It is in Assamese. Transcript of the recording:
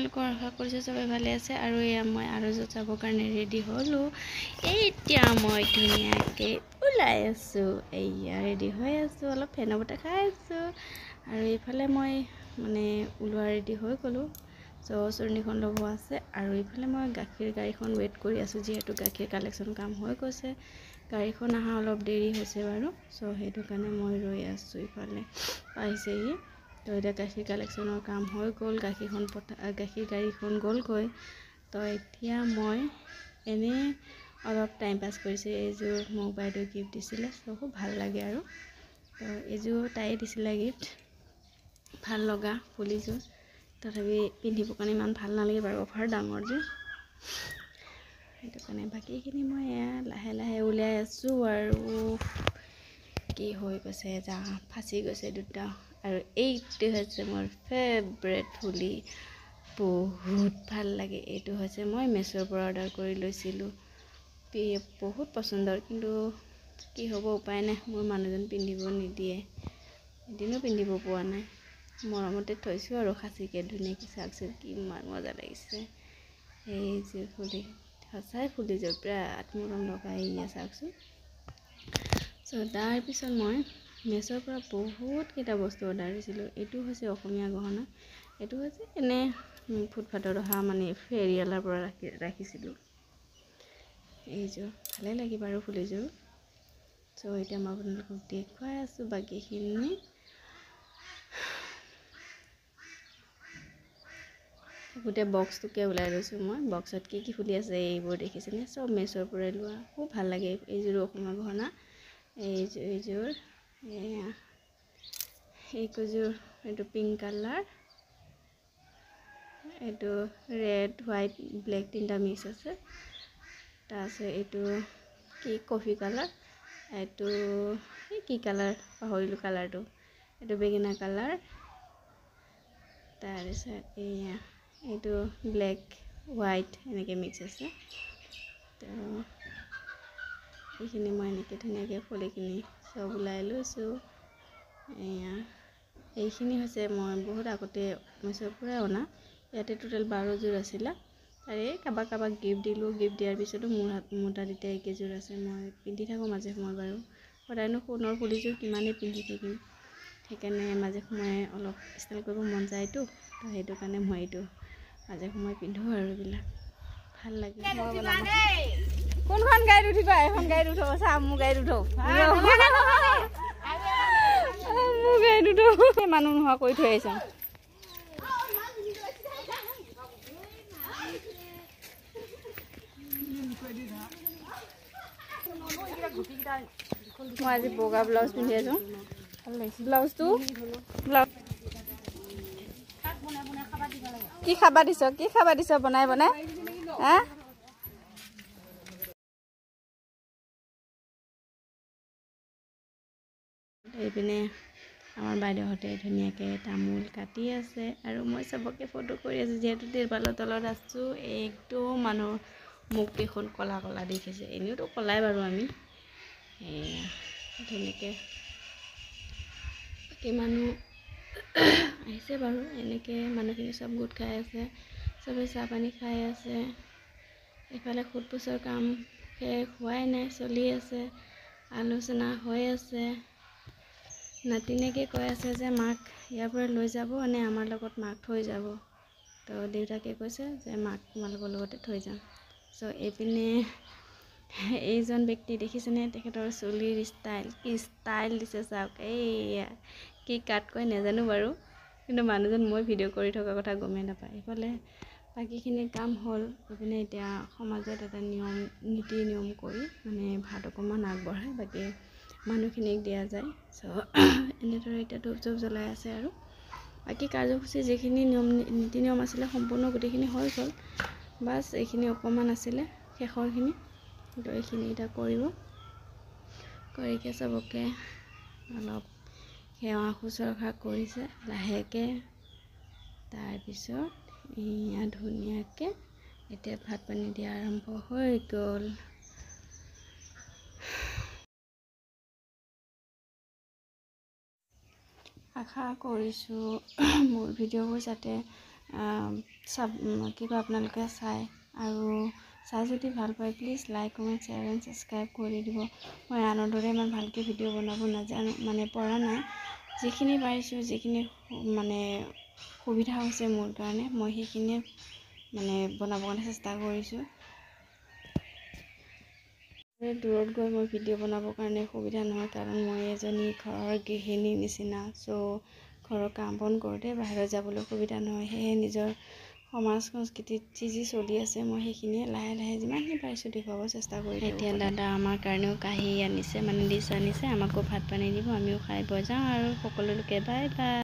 তোমালোকৰ আশা কৰিছোঁ সবাই ভালে আছে আৰু এয়া মই আৰু যাবৰ কাৰণে ৰেডি হ'লোঁ এতিয়া মই ধুনীয়াকৈ ওলাই আছোঁ এয়া ৰেডি হৈ আছোঁ অলপ ফেনৰ বতাহ খাই আছোঁ আৰু এইফালে মই মানে ওলোৱা ৰেডি হৈ গ'লোঁ চৰণীখন ল'ব আছে আৰু এইফালে মই গাখীৰ গাড়ীখন ৱেইট কৰি আছোঁ যিহেতু গাখীৰ কালেকশ্যন কাম হৈ গৈছে গাড়ীখন অহা অলপ দেৰি হৈছে বাৰু সেইটো কাৰণে মই ৰৈ আছোঁ ইফালে পাইছেহি তো এতিয়া গাখীৰ কালেকশ্যনৰ কাম হৈ গ'ল গাখীৰ গাড়ীখন গ'লগৈ তো এতিয়া মই এনেই অলপ টাইম পাছ কৰিছোঁ এইযোৰ মোক বাইদেউ গিফ্ট দিছিলে খুব ভাল লাগে আৰু তো এইযোৰ তাই দিছিলে গিফ্ট ভাল লগা ফুলিযোৰ তথাপি পিন্ধিবৰ কাৰণে ইমান ভাল নালাগে বাৰু অফাৰ ডাঙৰ যে সেইটো কাৰণে বাকীখিনি মই এয়া লাহে লাহে উলিয়াই আছোঁ আৰু কি হৈ গৈছে ফাঁচি গৈছে দুটা আৰু এইটো হৈছে মোৰ ফেভৰেট ফুলি বহুত ভাল লাগে এইটো হৈছে মই মেছ'ৰ পৰা অৰ্ডাৰ কৰি লৈছিলোঁ বহুত পচন্দৰ কিন্তু কি হ'ব উপায় নাই মোৰ মানুহজন পিন্ধিব নিদিয়ে এদিনো পিন্ধিব পোৱা নাই মৰমতে থৈছোঁ আৰু খাচীকৈ ধুনীয়াকৈ চাওকচোন কিমান মজা লাগিছে এইযোৰ ফুলি সঁচাই ফুলিযোৰ বিৰাট মৰম লগা এয়া চাওকচোন তাৰপিছত মই মেছ'ৰ পৰা বহুতকেইটা বস্তু অৰ্ডাৰ দিছিলোঁ এইটো হৈছে অসমীয়া গহনা এইটো হৈছে এনে ফুটপাথত অহা মানে ফেৰিয়ালাৰ পৰা ৰাখিছিলোঁ এইযোৰ ভালেই লাগে বাৰু ফুলিযোৰ এতিয়া মই আপোনালোকক দেখুৱাই আছোঁ বাকীখিনি গোটেই বক্সটোকে ওলাই লৈছোঁ মই বক্সত কি ফুলি আছে এইবোৰ দেখিছেনে চব মেছ'ৰ পৰাই লোৱা খুব ভাল লাগে এইযোৰো অসমীয়া গহনা এইযোৰ এইযোৰ এইটো পিংক কালাৰ এইটো ৰেড হোৱাইট ব্লেক তিনিটা মিক্স আছে তাৰপিছত এইটো কি কফি কালাৰ এইটো কি কালাৰ পাহৰিলোঁ কালাৰটো এইটো বেঙেনা কালাৰ তাৰপিছত এইটো ব্লেক হোৱাইট এনেকৈ মিক্স আছে তো এইখিনি মই এনেকৈ ধুনীয়াকৈ ফুলিখিনি চব ওলাই লৈছোঁ এইখিনি হৈছে মই বহুত আগতে মেছ'ৰ পৰাই অনা ইয়াতে টোটেল 12যোৰ আছিলে আৰু কাৰোবাক গিফ্ট দিলোঁ গিফ্ট দিয়াৰ পিছতো মোৰ তাত এতিয়া এইকেইযোৰ আছে মই পিন্ধি থাকোঁ মাজে সময়ে বাৰু সদায়নো সোণৰ ফুলিযোৰ কিমানেই পিন্ধি থাকিম সেইকাৰণে মাজে সময়ে অলপ ষ্টাইল কৰিব মন যায়তো তো সেইটো কাৰণে মই এইটো মাজে সময়ে পিন্ধোঁ আৰু এইবিলাক ভাল লাগে কোনখন গাড়ীত উঠিবা এখন গাড়ীত উঠো চা মোৰ গাড়ীত উঠো মোৰ গাড়ীত উঠো মানুহ নোহোৱা কৰি থৈ আহিছোঁ মই আজি বগা ব্লাউজ পিন্ধি আছোঁ ভাল লাগিছে ব্লাউজটো কি খাবা দিছ বনাই হা এইপিনে আমাৰ বাইদেউহঁতে ধুনীয়াকৈ তামোল কাটি আছে আৰু মই চবকে ফটো কৰি আছোঁ যিহেতু তিৰপালৰ তলত আছোঁ একদম মানুহ মুখ কেইখন ক'লা ক'লা দেখিছে এনেওতো ক'লাই বাৰু আমি ধুনীয়াকৈ বাকী মানুহ আহিছে বাৰু এনেকৈ মানুহখিনি চব গোট খাই আছে চবেই চাহ পানী খাই আছে এইফালে সোধ পোছৰ কাম শেষ হোৱাই নাই চলি আছে আলোচনা হৈ আছে নাতিনীয়েকে কৈ আছে যে মাক ইয়াৰ পৰা লৈ যাব নে আমাৰ লগত মাক থৈ যাব তো দেউতাকে কৈছে যে মাক তোমালোকৰ লগতে থৈ যাম এইপিনে এইজন ব্যক্তি দেখিছেনে তেখেতৰ চুলিৰ ষ্টাইল দিছে চাওক এইয়া কি কাট কয় নাজানো বাৰু কিন্তু মানুহজন মই ভিডিঅ' কৰি থকা কথা গমেই নাপায় এইফালে বাকীখিনি কাম হ'ল এইপিনে এতিয়া সমাজত এটা নীতি নিয়ম কৰি মানে ভাত অকণমান আগবঢ়াই বাকী মানুহখিনিক দিয়া যায় এনেদৰে এতিয়া ধূপ চুপ জ্বলাই আছে আৰু বাকী কাৰ্যসূচী যিখিনি নীতি নিয়ম আছিলে সম্পূৰ্ণ গোটেইখিনি হৈ গ'ল বাছ এইখিনি অকণমান আছিলে শেষৰখিনি তো এইখিনি এতিয়া কৰিকে চবকে অলপ সেৱা শুশ্ৰূষা কৰিছে লাহেকৈ তাৰপিছত এয়া ধুনীয়াকৈ এতিয়া ভাত পানী দিয়া আৰম্ভ হৈ গ'ল আশা কৰিছোঁ মোৰ ভিডিঅ'বোৰ যাতে কি কয় আপোনালোকে চাই আৰু চাই যদি ভাল পায় please like comment share and subscribe কৰি দিব। মই আনৰ দৰে ইমান ভালকৈ ভিডিঅ' বনাব নাজানো, মানে পৰা নাই। যিখিনি পাৰিছোঁ, যিখিনি মানে সুবিধা হৈছে মোৰ কাৰণে, মই সেইখিনিয়ে মানে বনাবৰ কাৰণে চেষ্টা কৰিছোঁ। দূৰত গৈ মই ভিডিঅ' বনাবৰ কাৰণে সুবিধা নহয়, কাৰণ মই এজনী ঘৰৰ গৃহিণীৰ নিচিনা। ঘৰৰ কাম বন কৰোঁতে বাহিৰত যাবলৈ সুবিধা নহয়। সেয়ে নিজৰ সমাজ সংস্কৃতিত যি চলি আছে মই সেইখিনিয়ে লাহে লাহে যিমানখিনি পাৰিছোঁ দেখুৱাব চেষ্টা কৰি। এতিয়া দাদা আমাৰ কাৰণেও কাঢ়ি আনিছে, মানে ডিছ আনিছে, আমাকো ভাত পানী দিব, আমিও খাই বৈ যাওঁ আৰু সকলোকে বাই বাই।